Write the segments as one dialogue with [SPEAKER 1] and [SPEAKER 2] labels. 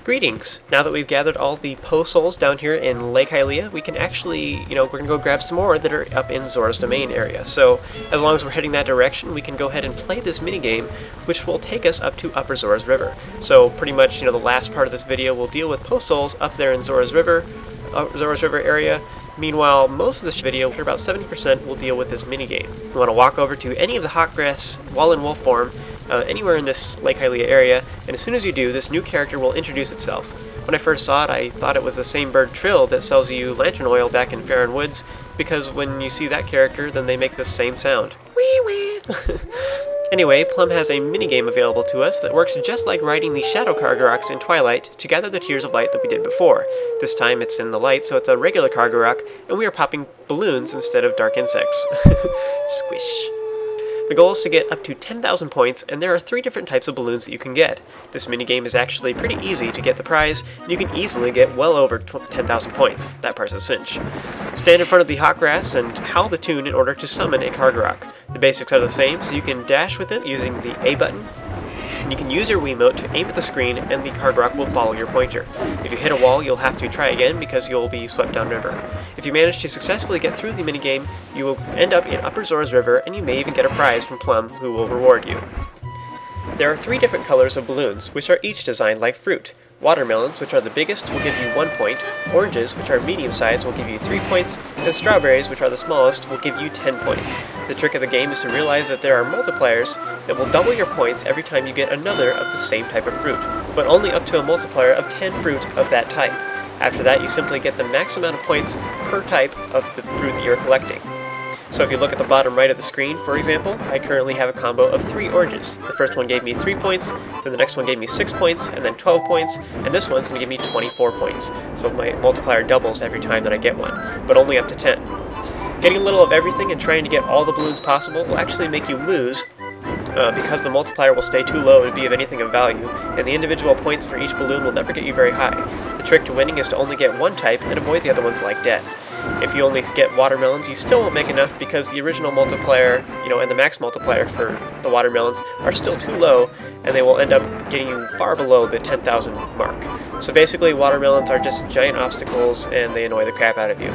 [SPEAKER 1] Greetings! Now that we've gathered all the Poe Souls down here in Lake Hylia, we can actually, we're going to go grab some more that are up in Zora's domain area. So, as long as we're heading that direction, we can go ahead and play this minigame, which will take us up to Upper Zora's River. So, pretty much, the last part of this video will deal with Poe Souls up there in Zora's River area. Meanwhile, most of this video, about 70%, will deal with this minigame. You want to walk over to any of the hot grass, wall and wolf form, anywhere in this Lake Hylia area, and as soon as you do, this new character will introduce itself. When I first saw it, I thought it was the same bird Trill that sells you lantern oil back in Fair and Woods, because when you see that character, then they make the same sound. Wee wee! Anyway, Plumm has a minigame available to us that works just like riding the Shadow Cargaroks in Twilight to gather the Tears of Light that we did before. This time it's in the light, so it's a regular Cargarok, and we are popping balloons instead of dark insects. Squish. The goal is to get up to 10,000 points, and there are 3 different types of balloons that you can get. This minigame is actually pretty easy to get the prize, and you can easily get well over 10,000 points. That part's a cinch. Stand in front of the hot grass and howl the tune in order to summon a Cargarok. The basics are the same, so you can dash with it using the A button, and you can use your Wiimote to aim at the screen, and the Cargarok will follow your pointer. If you hit a wall, you'll have to try again because you'll be swept downriver. If you manage to successfully get through the minigame, you will end up in Upper Zora's River, and you may even get a prize from Plumm, who will reward you. There are 3 different colors of balloons, which are each designed like fruit. Watermelons, which are the biggest, will give you 1 point, oranges, which are medium-sized, will give you 3 points, and strawberries, which are the smallest, will give you 10 points. The trick of the game is to realize that there are multipliers that will double your points every time you get another of the same type of fruit, but only up to a multiplier of 10 fruit of that type. After that, you simply get the max amount of points per type of the fruit that you're collecting. So if you look at the bottom right of the screen, for example, I currently have a combo of 3 oranges. The first one gave me 3 points, then the next one gave me 6 points, and then 12 points, and this one's going to give me 24 points. So my multiplier doubles every time that I get one, but only up to 10. Getting a little of everything and trying to get all the balloons possible will actually make you lose, because the multiplier will stay too low to be of anything of value, and the individual points for each balloon will never get you very high. The trick to winning is to only get one type and avoid the other ones like death. If you only get watermelons, you still won't make enough because the original multiplier, and the max multiplier for the watermelons are still too low, and they will end up getting you far below the 10,000 mark. So basically, watermelons are just giant obstacles, and they annoy the crap out of you.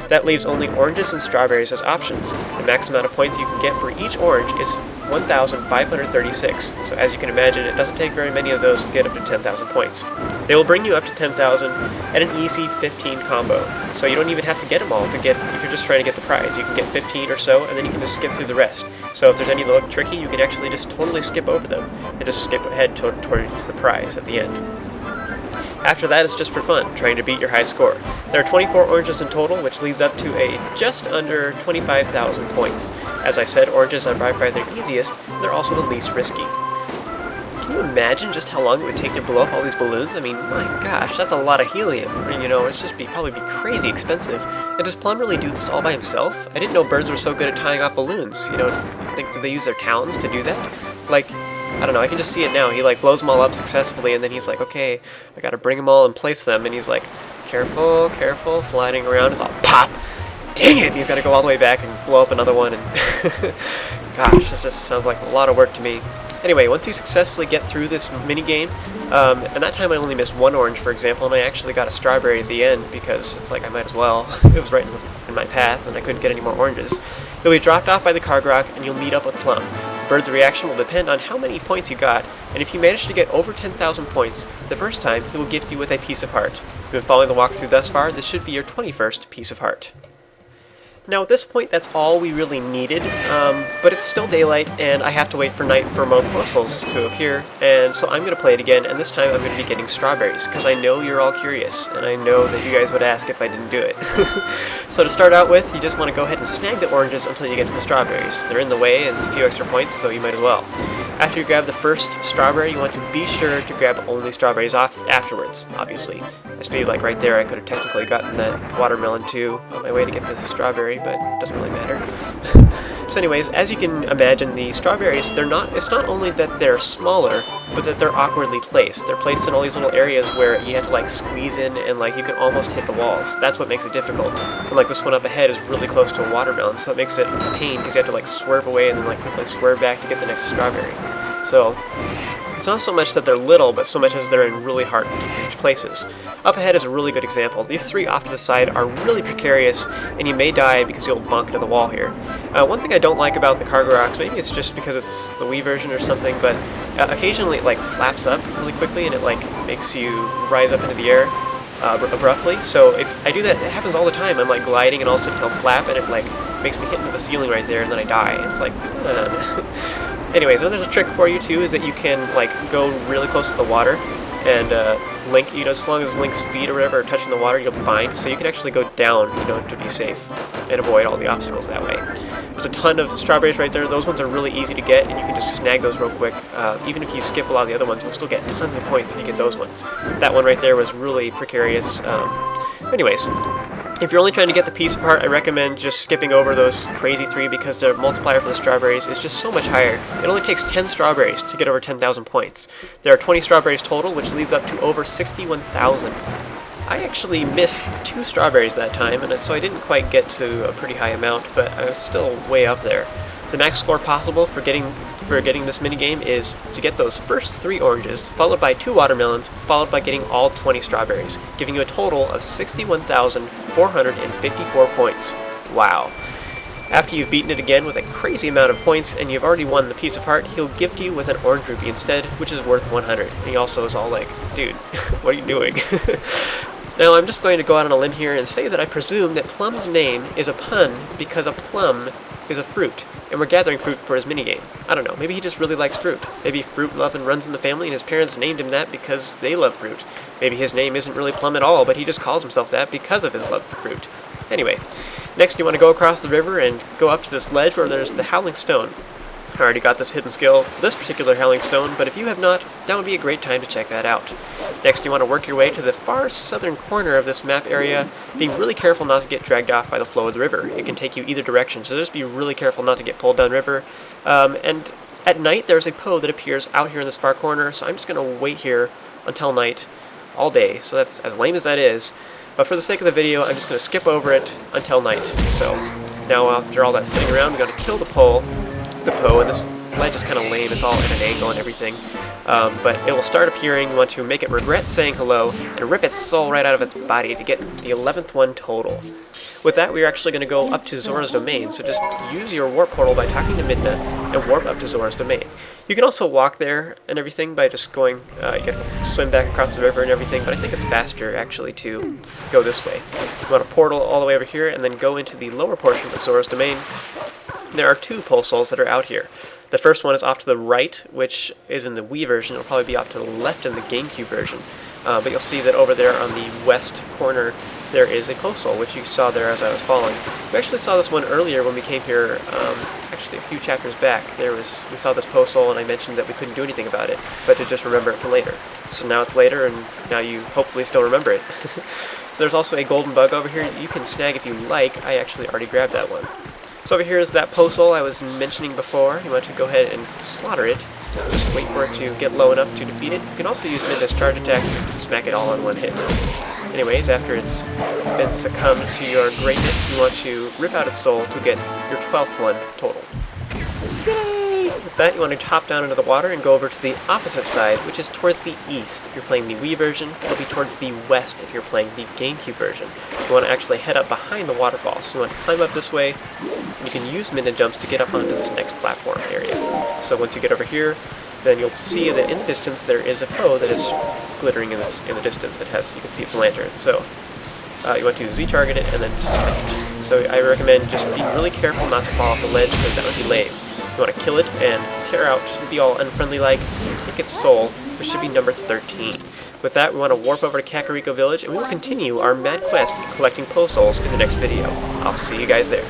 [SPEAKER 1] That leaves only oranges and strawberries as options. The max amount of points you can get for each orange is 1,536, so as you can imagine, it doesn't take very many of those to get up to 10,000 points. They will bring you up to 10,000 at an easy 15 combo, so you don't even have to get them all to get, if you're just trying to get the prize. You can get 15 or so, and then you can just skip through the rest. So if there's any that look tricky, you can actually just totally skip over them, and just skip ahead towards the prize at the end. After that, it's just for fun, trying to beat your high score. There are 24 oranges in total, which leads up to a just under 25,000 points. As I said, oranges are by far the easiest, and they're also the least risky. Can you imagine just how long it would take to blow up all these balloons? I mean, my gosh, that's a lot of helium. It's just probably be crazy expensive. And does Plumm really do this all by himself? I didn't know birds were so good at tying off balloons. Do they use their talons to do that? I don't know, I can just see it now. He blows them all up successfully, and then he's like, okay, I gotta bring them all and place them, and he's like, careful, careful, flying around, it's all pop! Dang it! He's gotta go all the way back and blow up another one, and gosh, that just sounds like a lot of work to me. Anyway, once you successfully get through this minigame, and that time I only missed 1 orange, for example, and I actually got a strawberry at the end, because it's like I might as well. It was right in my path, and I couldn't get any more oranges. You'll be dropped off by the Cargarok, and you'll meet up with Plumm. Bird's reaction will depend on how many points you got, and if you manage to get over 10,000 points the first time, he will gift you with a piece of heart. If you've been following the walkthrough thus far, this should be your 21st piece of heart. Now at this point, that's all we really needed, but it's still daylight, and I have to wait for night for more Poe Souls to appear, and so I'm going to play it again, and this time I'm going to be getting strawberries, because I know you're all curious, and I know that you guys would ask if I didn't do it. So to start out with, you just want to go ahead and snag the oranges until you get to the strawberries. They're in the way, and it's a few extra points, so you might as well. After you grab the first strawberry, you want to be sure to grab only strawberries off afterwards, obviously. I suppose right there I could have technically gotten that watermelon too on my way to get to the strawberry, but it doesn't really matter. So anyways, as you can imagine, the strawberries, it's not only that they're smaller, but that they're awkwardly placed. They're placed in all these little areas where you have to squeeze in, and you can almost hit the walls. That's what makes it difficult. And this one up ahead is really close to a watermelon, so it makes it a pain because you have to swerve away and then quickly swerve back to get the next strawberry. So It's not so much that they're little, but so much as they're in really hard to reach places. Up ahead is a really good example. These three off to the side are really precarious, and you may die because you'll bonk into the wall here. One thing I don't like about the cargo rocks, maybe it's just because it's the Wii version or something, but occasionally it like flaps up really quickly and it like makes you rise up into the air abruptly. So if I do that, it happens all the time. I'm like gliding and all of a sudden it'll flap and it like makes me hit into the ceiling right there and then I die. And it's like, Anyways, another trick for you too is that you can like go really close to the water and Link, as long as Link's feet or whatever are touching the water, you'll be fine. So you can actually go down, to be safe and avoid all the obstacles that way. There's a ton of strawberries right there. Those ones are really easy to get, and you can just snag those real quick. Even if you skip a lot of the other ones, you'll still get tons of points if you get those ones. That one right there was really precarious. Anyways, if you're only trying to get the piece of heart, I recommend just skipping over those crazy three because their multiplier for the strawberries is just so much higher. It only takes 10 strawberries to get over 10,000 points. There are 20 strawberries total, which leads up to over 61,000. I actually missed 2 strawberries that time, and so I didn't quite get to a pretty high amount, but I was still way up there. The max score possible for getting this minigame is to get those first 3 oranges, followed by 2 watermelons, followed by getting all 20 strawberries, giving you a total of 61,454 points. Wow. After you've beaten it again with a crazy amount of points and you've already won the piece of heart, he'll gift you with an orange rupee instead, which is worth 100. And he also is all like, dude, what are you doing? Now I'm just going to go out on a limb here and say that I presume that Plumm's name is a pun because a plum is a fruit, and we're gathering fruit for his minigame. I don't know, maybe he just really likes fruit. Maybe fruit love and runs in the family and his parents named him that because they love fruit. Maybe his name isn't really Plumm at all, but he just calls himself that because of his love for fruit. Anyway, next you want to go across the river and go up to this ledge where there's the Howling Stone. I already got this hidden skill for this particular Howling Stone, but if you have not, that would be a great time to check that out. Next, you want to work your way to the far southern corner of this map area, being really careful not to get dragged off by the flow of the river. It can take you either direction, so just be really careful not to get pulled downriver. And at night, there's a Poe that appears out here in this far corner, so I'm just going to wait here until night all day. So that's as lame as that is. But for the sake of the video, I'm just going to skip over it until night. So now after all that sitting around, we're going to kill the Poe, and this ledge is kind of lame. It's all at an angle and everything. But it will start appearing. You want to make it regret saying hello and rip its soul right out of its body to get the 11th one total. With that, we're actually going to go up to Zora's domain, so just use your warp portal by talking to Midna and warp up to Zora's domain. You can also walk there and everything by just going, you can swim back across the river and everything, but I think it's faster actually to go this way. You want to portal all the way over here and then go into the lower portion of Zora's domain. There are 2 Poe Souls that are out here. The first one is off to the right, which is in the Wii version. It'll probably be off to the left in the GameCube version. But you'll see that over there on the west corner, there is a Poe Soul, which you saw there as I was falling. We actually saw this one earlier when we came here, actually a few chapters back. We saw this Poe Soul, and I mentioned that we couldn't do anything about it, but to just remember it for later. So now it's later, and now you hopefully still remember it. So there's also a golden bug over here that you can snag if you like. I actually already grabbed that one. So over here is that Poe Soul I was mentioning before. You want to go ahead and slaughter it. Just wait for it to get low enough to defeat it. You can also use Midna's charge attack to smack it all in one hit. Anyways, after it's been succumbed to your greatness, you want to rip out its soul to get your 12th one total. Yay! With that, you want to hop down into the water and go over to the opposite side, which is towards the east. If you're playing the Wii version, it'll be towards the west if you're playing the GameCube version. You want to actually head up behind the waterfall. So you want to climb up this way, and you can use Midna jumps to get up onto this next platform area. So once you get over here, then you'll see that in the distance there is a Poe that is glittering in the distance that has, you can see its lantern. So you want to Z-target it and then select. So I recommend just being really careful not to fall off the ledge because that would be lame. You want to kill it and tear out, be all unfriendly-like, and take its soul, which should be number 13. With that, we want to warp over to Kakariko Village, and we will continue our mad quest collecting Poe Souls in the next video. I'll see you guys there.